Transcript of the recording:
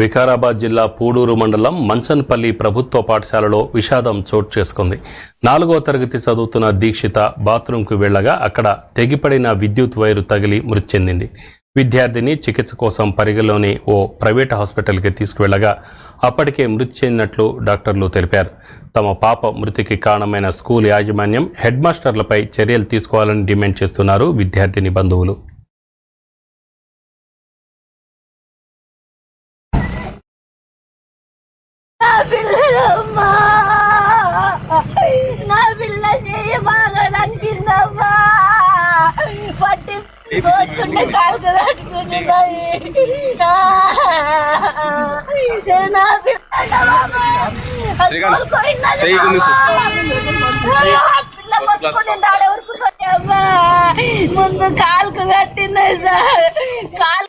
వికారాబాద్ జిల్లా పూడూరు మండలం మంచన్పల్లి ప్రభుత్వ పాఠశాలలో విషాదం చోటు చేసుకుంది. 4వ తరగతి చదువుతున్న దీక్షిత బాత్రూంకు వెళ్లగా అక్కడ తెగిపడిన విద్యుత్ వైరు తగిలి మృతి చెందింది. విద్యార్థిని చికిత్స కోసం పరిగలోని ఓ ప్రైవేట్ హాస్పిటల్కి తీసుకువెళ్లగా అప్పటికే మృతి చెందినట్లు డాక్టర్లు తెలిపారు. తమ పాప మృతికి కారణమైన స్కూల్ యాజమాన్యం, హెడ్ మాస్టర్లపై చర్యలు తీసుకోవాలని డిమాండ్ చేస్తున్నారు విద్యార్థిని బంధువులు. నా పిల్ల చేయ బాగా అనిపిందమ్మా. పట్టించుకుంటే కాలు కట్టుకుంటున్నాయి. నా పిల్ల పట్టుకుంటే ముందు కాలుకు కట్టింది సార్. కాలు